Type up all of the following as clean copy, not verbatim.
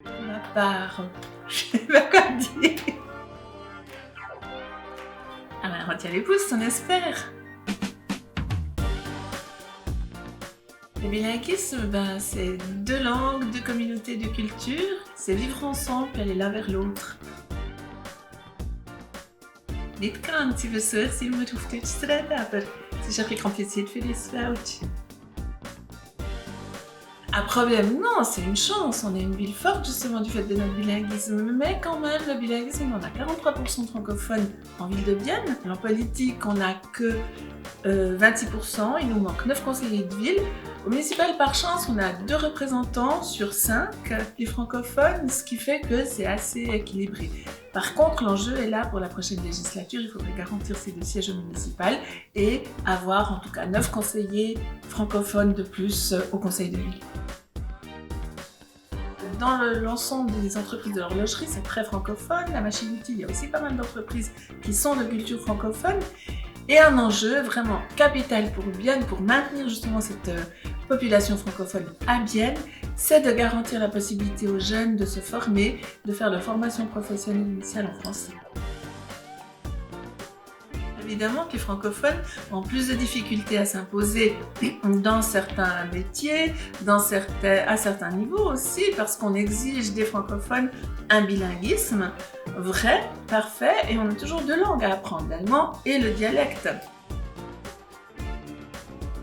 Pour ma part, je sais pas quoi dire. Ah ben, on tient les pouces, on espère. Le bilinguisme, ben, c'est deux langues, deux communautés, deux cultures. C'est vivre ensemble et aller l'un vers l'autre. Nicht ganz, ich versuche es immer auf Deutsch zu reden, aber es ist ein bisschen kompliziert für das Welsch. Un problème, non, c'est une chance. On est une ville forte justement du fait de notre bilinguisme. Mais quand même, le bilinguisme, on a 43% de francophones en ville de Vienne. En politique, on n'a que 26%. Il nous manque 9 conseillers de ville. Au municipal, par chance, on a 2 représentants sur 5, les francophones, ce qui fait que c'est assez équilibré. Par contre, l'enjeu est là pour la prochaine législature. Il faudrait garantir ces 2 sièges au municipal et avoir en tout cas 9 conseillers francophones de plus au conseil de ville. Dans l'ensemble des entreprises de l'horlogerie, c'est très francophone. La machine-outil, il y a aussi pas mal d'entreprises qui sont de culture francophone. Et un enjeu vraiment capital pour Bienne, pour maintenir justement cette population francophone à Bienne, c'est de garantir la possibilité aux jeunes de se former, de faire de formation professionnelle initiale en français. Évidemment que les francophones ont plus de difficultés à s'imposer dans certains métiers, à certains niveaux aussi, parce qu'on exige des francophones un bilinguisme vrai, parfait, et on a toujours 2 langues à apprendre, l'allemand et le dialecte.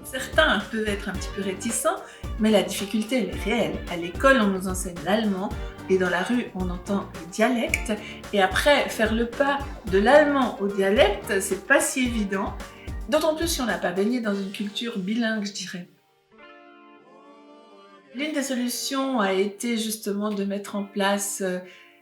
Certains peuvent être un petit peu réticents, mais la difficulté elle est réelle. À l'école, on nous enseigne l'allemand, et dans la rue, on entend le dialecte. Et après, faire le pas de l'allemand au dialecte, c'est pas si évident. D'autant plus si on n'a pas baigné dans une culture bilingue, je dirais. L'une des solutions a été justement de mettre en place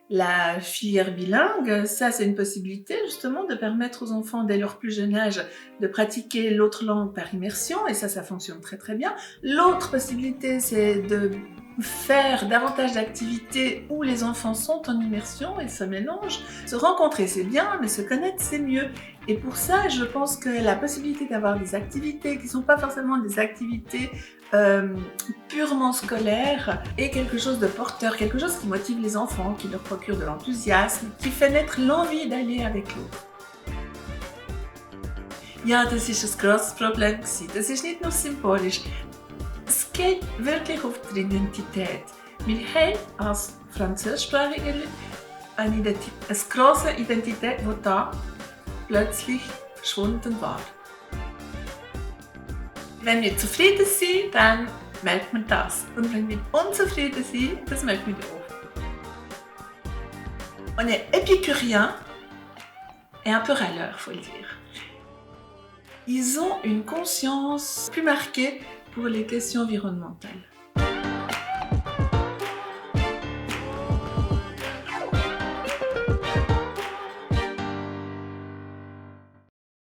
la filière bilingue. Ça, c'est une possibilité justement de permettre aux enfants dès leur plus jeune âge de pratiquer l'autre langue par immersion, et ça fonctionne très très bien. L'autre possibilité, c'est de faire davantage d'activités où les enfants sont en immersion et se mélangent. Se rencontrer, c'est bien, mais se connaître, c'est mieux. Et pour ça, je pense que la possibilité d'avoir des activités qui ne sont pas forcément des activités purement scolaires est quelque chose de porteur, quelque chose qui motive les enfants, qui leur procure de l'enthousiasme, qui fait naître l'envie d'aller avec l'autre. Ja, das ist ein grosses Problem gewesen. Das ist nicht nur symbolisch. Es geht wirklich auf die Identität. Wir haben als französischsprachige Leute eine grosse Identität, die da plötzlich verschwunden war. Wenn wir zufrieden sind, dann merkt man das. Und wenn wir unzufrieden sind, das merkt man auch. On est épicurien et un peu râleur, faut le dire. Ils ont une conscience plus marquée pour les questions environnementales.